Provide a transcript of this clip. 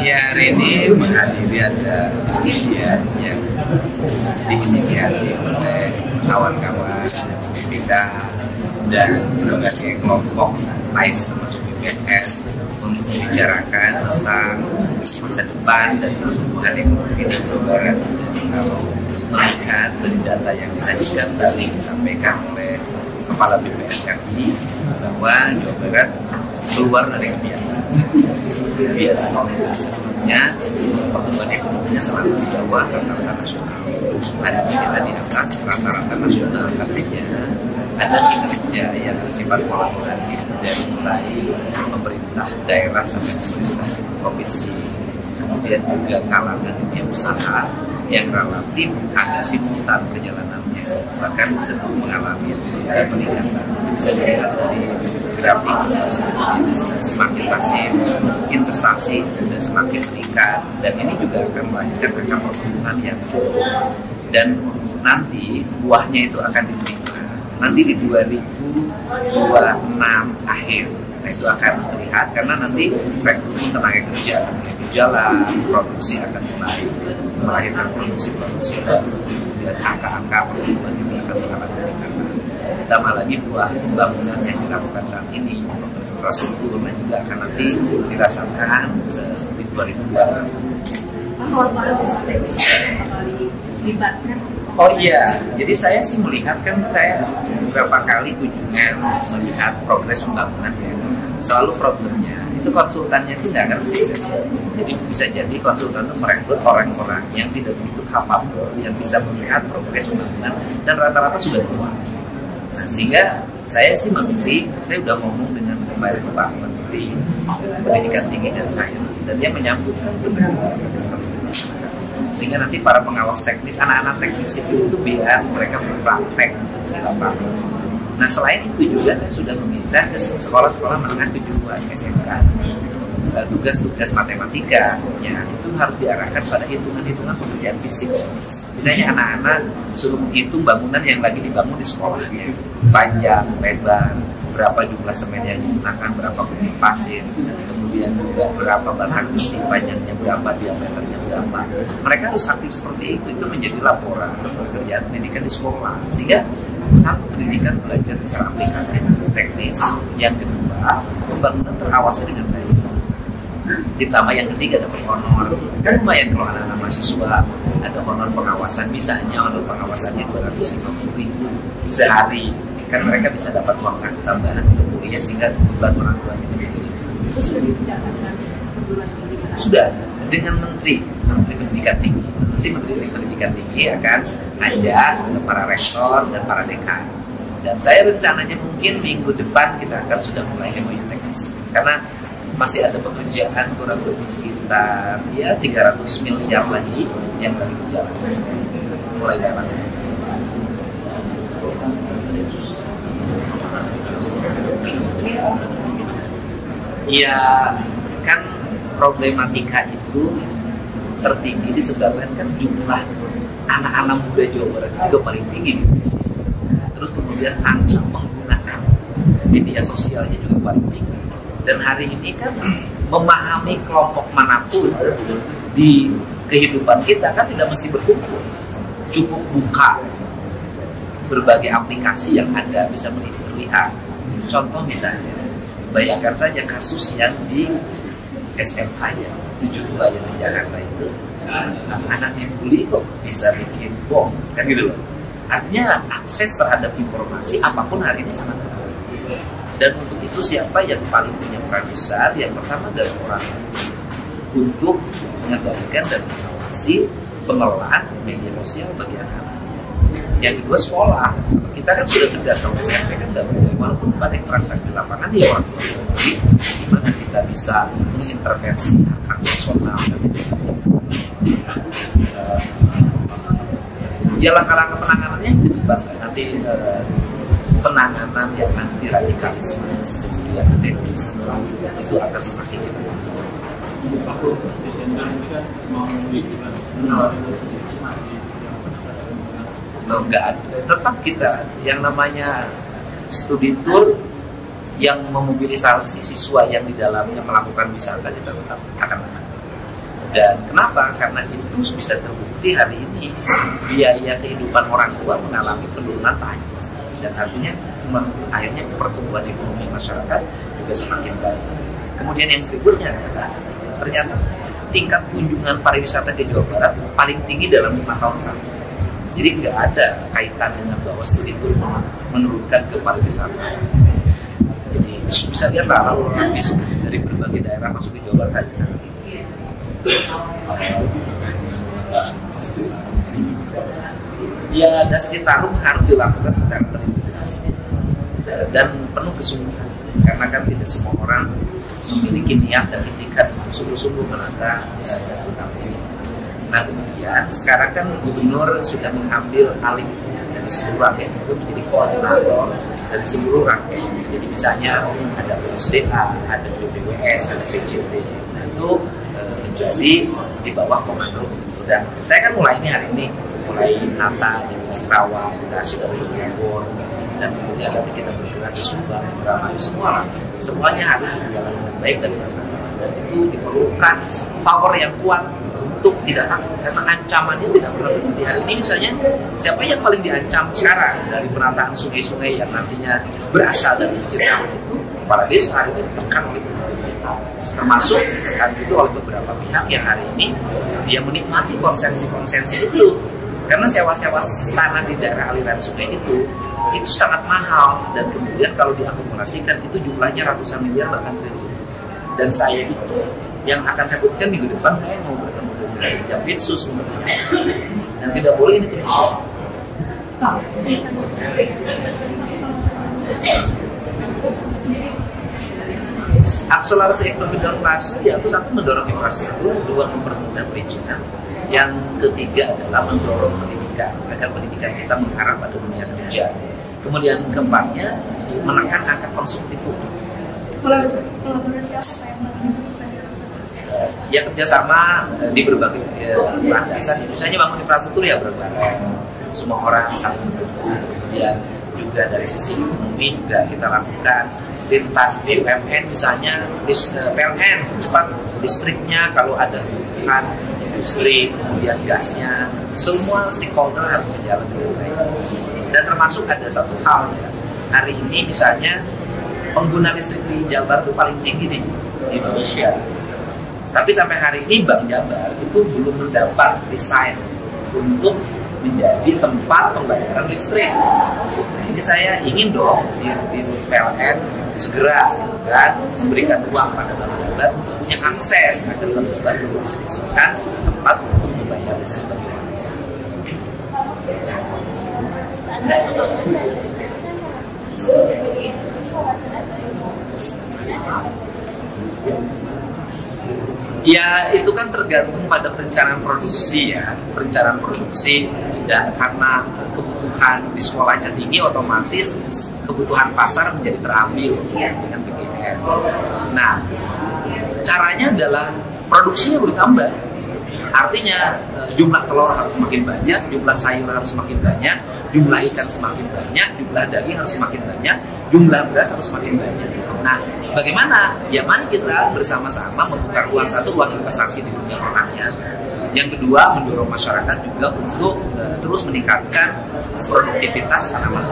Ya, hari ini menghadiri ada diskusi yang diinisiasi oleh kawan-kawan BPK dan berbagai kelompok lain termasuk BPS untuk membicarakan tentang masa depan dan pertumbuhan ekonomi di Jawa Barat. Kalau melihat dari data yang disajikan tadi disampaikan oleh Kepala BPS RI bahwa Jawa Barat keluar dari yang biasa sebelumnya pertumbuhan ekonominya selalu di bawah rata-rata nasional. Ada kita di atas rata-rata nasional, artinya ada kinerja yang bersifat kolaboratif dari mulai pemerintah daerah sampai pemerintah provinsi, kemudian juga kalangan dunia usaha yang relatif agak simultan perjalanannya, bahkan cenderung mengalami peningkatan. Bisa dilihat dari grafik semakin masif, investasi sudah semakin meningkat, dan ini juga akan melahirkan angka pertumbuhan yang cukup, dan nanti buahnya itu akan diterima nanti di 2026 akhir. Nah, itu akan terlihat karena nanti rekrutmen tenaga kerja akan mulai berjalan, produksi akan mulai melahirkan produksi baru, dan angka-angka pertumbuhan ini akan mengalami peningkatan. Tambah lagi buah pembangunan yang dilakukan saat ini, infrastrukturnya juga akan nanti dirasakan di 2020. Oh iya, jadi saya sih melihat, kan saya beberapa kali kunjungan melihat progres pembangunan ya. Selalu problemnya itu konsultannya itu nggak ngerti. Jadi bisa jadi konsultan itu merekrut orang-orang yang tidak begitu kapabel, yang bisa melihat progres pembangunan, dan rata-rata sudah tua. Nah, sehingga saya sih memilih, saya udah ngomong dengan kemarin Pak Menteri Pendidikan Tinggi dan Sains, dan dia menyambutkan dengan sehingga nanti para pengawas teknis, anak-anak teknis itu biar mereka berpraktek di lapangan. Nah, selain itu juga saya sudah meminta ke sekolah-sekolah menengah kejuruan SMK tugas-tugas matematika ya, itu harus diarahkan pada hitungan-hitungan pekerjaan fisik. Misalnya anak-anak suruh menghitung bangunan yang lagi dibangun di sekolahnya, panjang, lebar, berapa jumlah semen yang digunakan, berapa kubik pasir, kemudian juga berapa batang besi, panjangnya berapa, diameternya berapa. Mereka harus aktif seperti itu menjadi laporan pekerjaan pendidikan di sekolah, sehingga satu, pendidikan belajar secara aplikatif teknis, yang kedua pembangunan terawasi dengan baik, ditambah yang ketiga dapat honor. Kan lumayan kalau anak-anak mahasiswa ada honor pengawasan, misalnya honor pengawasannya 250.000 sehari, kan mereka bisa dapat uang saku tambahan untuk kuliah, sehingga beban orang tuanya lebih ringan. Itu sudah dibicarakan sudah dengan Menteri Pendidikan Tinggi. Nanti Menteri Pendidikan Tinggi akan ajak para rektor dan para dekan. Dan saya rencananya mungkin minggu depan kita akan sudah mulai MOU teknis, karena masih ada pekerjaan kurang lebih sekitar ya 300 miliar lagi yang lagi berjalan mulai jalan. Ya, kan problematika itu tertinggi disebabkan kan jumlah anak-anak muda Jawa Barat juga paling tinggi di Indonesia. Terus kemudian angka penggunaan media sosialnya juga paling tinggi. Dan hari ini kan memahami kelompok manapun di kehidupan kita kan tidak mesti berkumpul. Cukup buka berbagai aplikasi yang ada, bisa melihat. Contoh misalnya, bayangkan saja kasus yang di SMA ya, 72 yang di Jakarta itu, anak yang bully kok bisa bikin bom, kan gitu loh. Artinya akses terhadap informasi apapun hari ini sangat terbatas. Dan untuk itu siapa yang paling punya peran besar? Yang pertama adalah orang untuk mengendalikan dan mengawasi pengelolaan media sosial bagi anak-anak. Yang kedua sekolah. Kita kan sudah tegas kalau SMP kan nggak boleh, walaupun pada yang praktek di lapangan ya orang tua. Jadi gimana kita bisa mengintervensi hak personal dan ya langkah-langkah penanganannya itu nanti penanganan yang nanti radikalisme kemudian terorisme itu akan semakin kita nggak ada. Tetap kita yang namanya studi tour yang memobilisasi siswa yang di dalamnya melakukan wisata kita tetap akan ada. Dan kenapa? Karena itu bisa terbukti hari ini biaya kehidupan orang tua mengalami penurunan tajam, dan artinya akhirnya pertumbuhan ekonomi masyarakat juga semakin baik. Kemudian yang berikutnya adalah ternyata tingkat kunjungan pariwisata di Jawa Barat paling tinggi dalam 5 tahun terakhir. Jadi nggak ada kaitan dengan bahwa studi itu menurunkan ke pariwisata. Jadi bisa lihat lah kalau dari berbagai daerah masuk ke Jawa Barat tadi sangat tinggi. Ya, Das Citarum harus dilakukan secara terintegrasi dan penuh kesungguhan, karena kan tidak semua orang memiliki niat dan itikat sungguh-sungguh menata Das Citarum ini. Nah, kemudian sekarang kan gubernur sudah mengambil alih dari seluruh rangkaian itu menjadi koordinator dari seluruh rangkaian. Jadi misalnya ada PSDA, ada BPWS, ada PJT. Nah, itu menjadi di bawah komando. Dan saya kan mulai ini hari ini, mulai nata di Kerawang, Bekasi, dan Bogor, dan kemudian nanti kita bergerak di Subang, Indramayu, semuanya harus berjalan dengan baik dan benar. Dan itu diperlukan power yang kuat untuk tidak takut, karena ancamannya tidak pernah berhenti. Hari ini misalnya, siapa yang paling diancam sekarang dari penataan sungai-sungai yang nantinya berasal dari Citarum itu, kepala desa hari ini ditekan oleh pemerintah, termasuk ditekan itu oleh beberapa pihak yang hari ini dia menikmati konsensi itu, karena sewa-sewa tanah di daerah aliran sungai itu sangat mahal, dan kemudian kalau diakumulasikan itu jumlahnya ratusan miliar bahkan triliun. Dan saya itu yang akan saya buktikan minggu depan, saya mau bertemu dengan Jampitsus dan tidak boleh ini terjadi. Akselerasi ekonomi dan infrastruktur, yaitu satu mendorong infrastruktur, dua mempermudah perizinan, yang ketiga adalah mendorong pendidikan agar pendidikan kita mengarah pada dunia kerja. Kemudian keempatnya menekan angka konsumtif publik. Kolaborasi apa yang ya kerjasama di berbagai landasan, misalnya bangun infrastruktur ya bareng-bareng, semua orang saling mendukung. Kemudian juga dari sisi ekonomi juga kita lakukan lintas BUMN, misalnya PLN cepat listriknya, kalau ada kebutuhan industri, kemudian gasnya, semua stakeholder harus berjalan dengan baik. Dan termasuk ada satu hal ya, hari ini misalnya pengguna listrik di Jabar itu paling tinggi di Indonesia. Tapi sampai hari ini Bank Jabar itu belum mendapat desain untuk menjadi tempat pembayaran listrik. Nah, ini saya ingin dong di PLN segera kan memberikan ruang pada Bank Jabar untuk punya akses agar Bank Jabar bisa disediakan tempat untuk membayar listrik bagi manusia. Ya, itu kan tergantung pada perencanaan produksi ya, perencanaan produksi, dan karena kebutuhan di sekolahnya tinggi, otomatis kebutuhan pasar menjadi terambil dengan PGN. Nah, caranya adalah produksinya boleh tambah. Artinya jumlah telur harus semakin banyak, jumlah sayur harus semakin banyak, jumlah ikan semakin banyak, jumlah daging harus semakin banyak, jumlah beras harus semakin banyak. Nah, bagaimana? Ya mari kita bersama-sama membuka ruang investasi di dunia pertanian. Yang kedua, mendorong masyarakat juga untuk terus meningkatkan produktivitas tanaman.